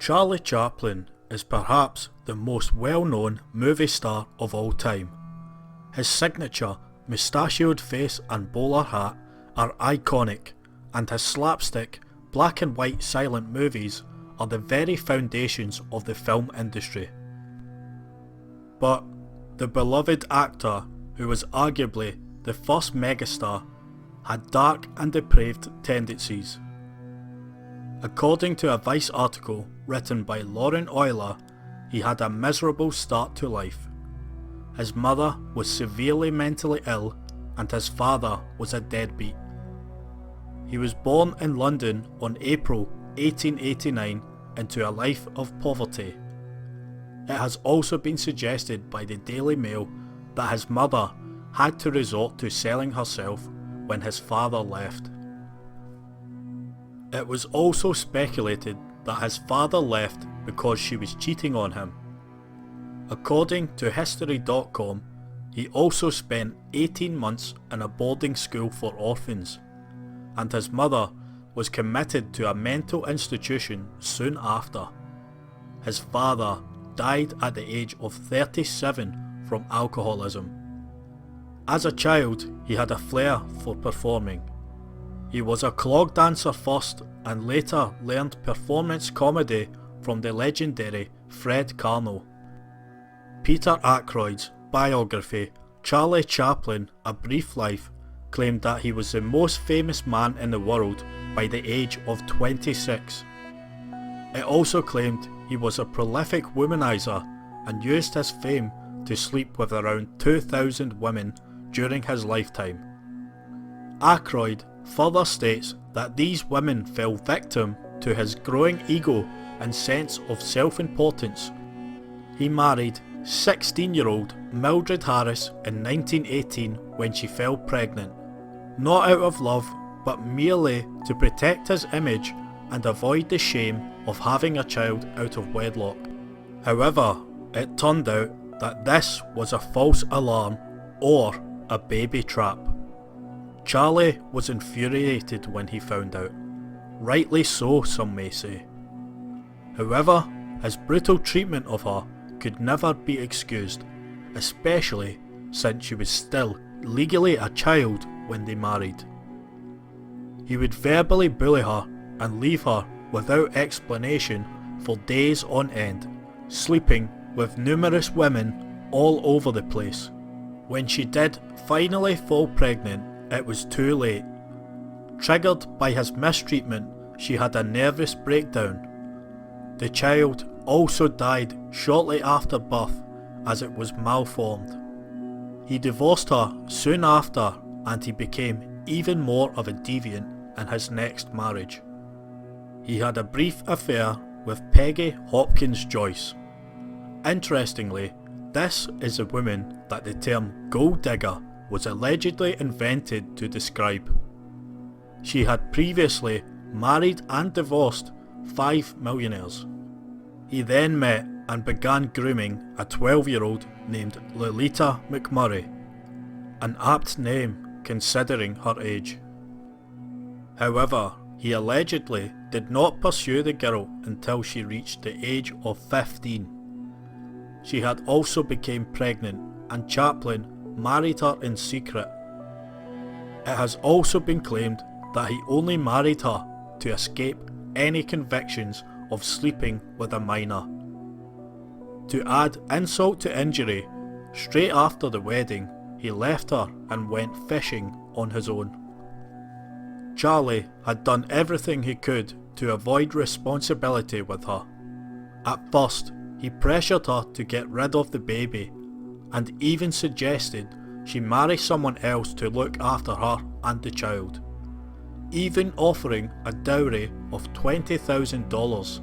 Charlie Chaplin is perhaps the most well-known movie star of all time. His signature mustachioed face and bowler hat are iconic, and his slapstick, black and white silent movies are the very foundations of the film industry. But the beloved actor, who was arguably the first megastar, had dark and depraved tendencies. According to a Vice article written by Lauren Euler, he had a miserable start to life. His mother was severely mentally ill and his father was a deadbeat. He was born in London on April 1889 into a life of poverty. It has also been suggested by the Daily Mail that his mother had to resort to selling herself when his father left. It was also speculated that his father left because she was cheating on him. According to History.com, he also spent 18 months in a boarding school for orphans, and his mother was committed to a mental institution soon after. His father died at the age of 37 from alcoholism. As a child, he had a flair for performing. He was a clog dancer first and later learned performance comedy from the legendary Fred Karno. Peter Ackroyd's biography, Charlie Chaplin, A Brief Life, claimed that he was the most famous man in the world by the age of 26. It also claimed he was a prolific womanizer and used his fame to sleep with around 2,000 women during his lifetime. Ackroyd further states that these women fell victim to his growing ego and sense of self-importance. He married 16-year-old Mildred Harris in 1918 when she fell pregnant, not out of love but merely to protect his image and avoid the shame of having a child out of wedlock. However, it turned out that this was a false alarm or a baby trap. Charlie was infuriated when he found out. Rightly so, some may say. However, his brutal treatment of her could never be excused, especially since she was still legally a child when they married. He would verbally bully her and leave her without explanation for days on end, sleeping with numerous women all over the place. When she did finally fall pregnant, it was too late. Triggered by his mistreatment, she had a nervous breakdown. The child also died shortly after birth as it was malformed. He divorced her soon after and he became even more of a deviant in his next marriage. He had a brief affair with Peggy Hopkins Joyce. Interestingly, this is a woman that the term gold digger was allegedly invented to describe. She had previously married and divorced 5 millionaires. He then met and began grooming a 12-year-old named Lolita McMurray, an apt name considering her age. However, he allegedly did not pursue the girl until she reached the age of 15. She had also become pregnant and Chaplin married her in secret. It has also been claimed that he only married her to escape any convictions of sleeping with a minor. To add insult to injury, straight after the wedding, he left her and went fishing on his own. Charlie had done everything he could to avoid responsibility with her. At first, he pressured her to get rid of the baby, and even suggested she marry someone else to look after her and the child, even offering a dowry of $20,000.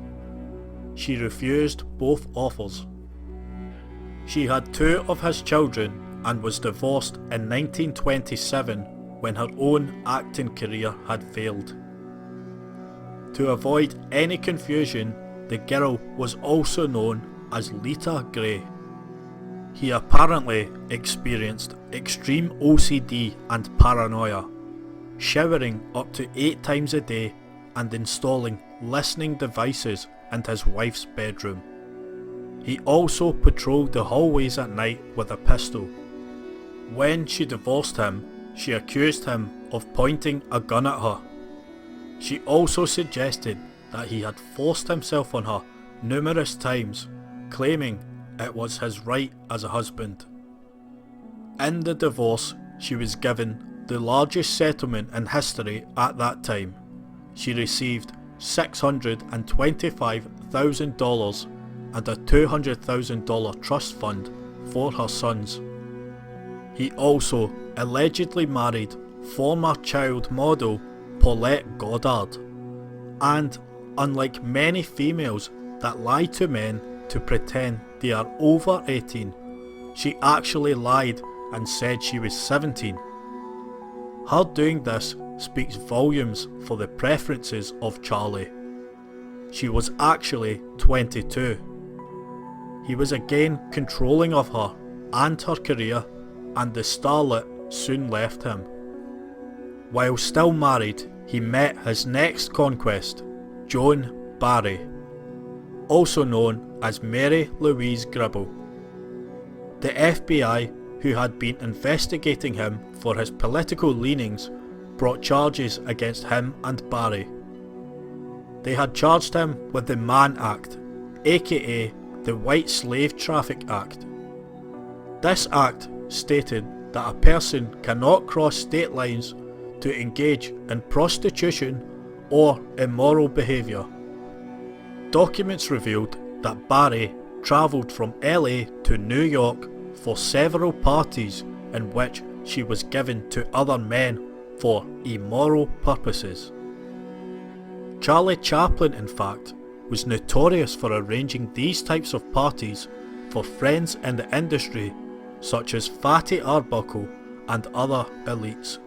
She refused both offers. She had 2 of his children and was divorced in 1927 when her own acting career had failed. To avoid any confusion, the girl was also known as Lita Gray. He apparently experienced extreme OCD and paranoia, showering up to 8 times a day and installing listening devices and his wife's bedroom. He also patrolled the hallways at night with a pistol. When she divorced him, she accused him of pointing a gun at her. She also suggested that he had forced himself on her numerous times, claiming it was his right as a husband. In the divorce, she was given the largest settlement in history at that time. She received $625,000 and a $200,000 trust fund for her sons. He also allegedly married former child model Paulette Goddard, and unlike many females that lie to men to pretend they are over 18, she actually lied and said she was 17. Her doing this speaks volumes for the preferences of Charlie. She was actually 22. He was again controlling of her and her career, and the starlet soon left him. While still married, he met his next conquest, Joan Barry, also known as Mary Louise Gribble. The FBI, who had been investigating him for his political leanings, brought charges against him and Barry. They had charged him with the Mann Act, aka the White Slave Traffic Act. This act stated that a person cannot cross state lines to engage in prostitution or immoral behaviour. Documents revealed that Barry travelled from LA to New York for several parties in which she was given to other men for immoral purposes. Charlie Chaplin, in fact, was notorious for arranging these types of parties for friends in the industry such as Fatty Arbuckle and other elites.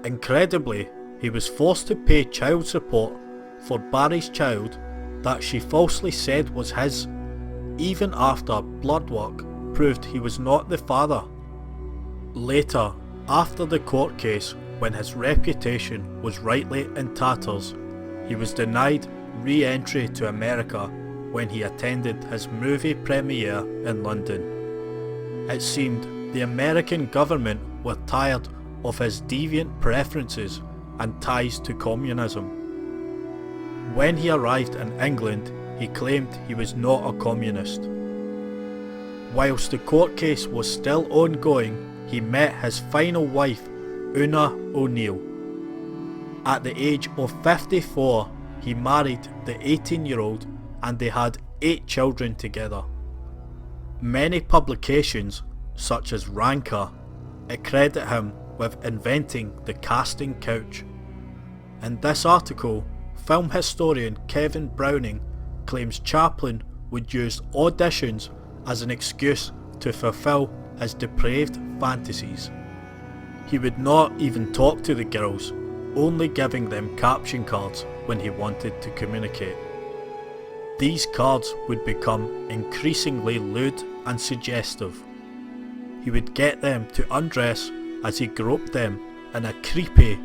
Incredibly, he was forced to pay child support for Barry's child that she falsely said was his, even after blood work proved he was not the father. Later, after the court case, when his reputation was rightly in tatters, he was denied re-entry to America when he attended his movie premiere in London. It seemed the American government were tired of his deviant preferences and ties to communism. When he arrived in England, he claimed he was not a communist. Whilst the court case was still ongoing, he met his final wife, Una O'Neill. At the age of 54, he married the 18-year-old and they had 8 children together. Many publications, such as Ranker, accredit him with inventing the casting couch. In this article, film historian Kevin Browning claims Chaplin would use auditions as an excuse to fulfill his depraved fantasies. He would not even talk to the girls, only giving them caption cards when he wanted to communicate. These cards would become increasingly lewd and suggestive. He would get them to undress as he groped them in a creepy,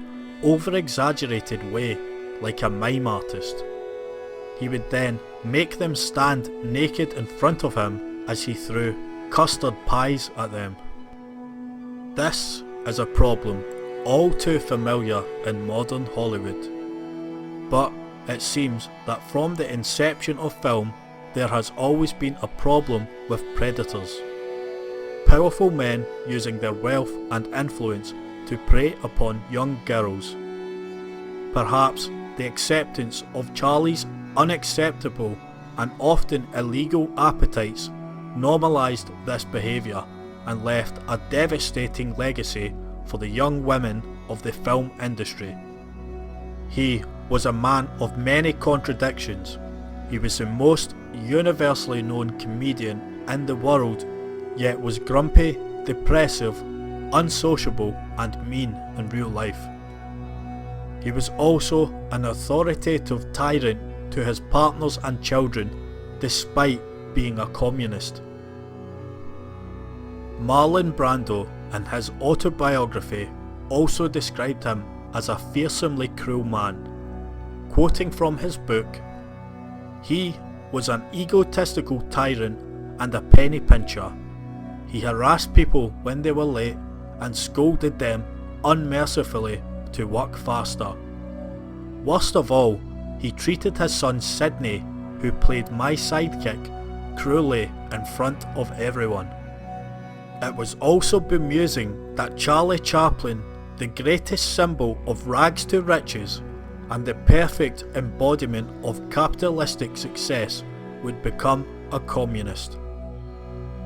over-exaggerated way, like a mime artist. He would then make them stand naked in front of him as he threw custard pies at them. This is a problem all too familiar in modern Hollywood. But it seems that from the inception of film, there has always been a problem with predators. Powerful men using their wealth and influence to prey upon young girls. Perhaps the acceptance of Charlie's unacceptable and often illegal appetites normalised this behaviour and left a devastating legacy for the young women of the film industry. He was a man of many contradictions. He was the most universally known comedian in the world, yet was grumpy, depressive, unsociable and mean in real life. He was also an authoritative tyrant to his partners and children, despite being a communist. Marlon Brando, in his autobiography, also described him as a fearsomely cruel man. Quoting from his book, He was an egotistical tyrant and a penny pincher. He harassed people when they were late and scolded them unmercifully to work faster. Worst of all, he treated his son Sidney, who played my sidekick, cruelly in front of everyone. It was also bemusing that Charlie Chaplin, the greatest symbol of rags to riches and the perfect embodiment of capitalistic success, would become a communist.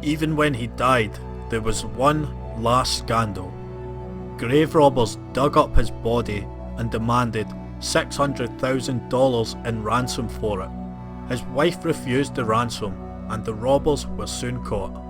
Even when he died, there was one last scandal. Grave robbers dug up his body and demanded $600,000 in ransom for it. His wife refused the ransom and the robbers were soon caught.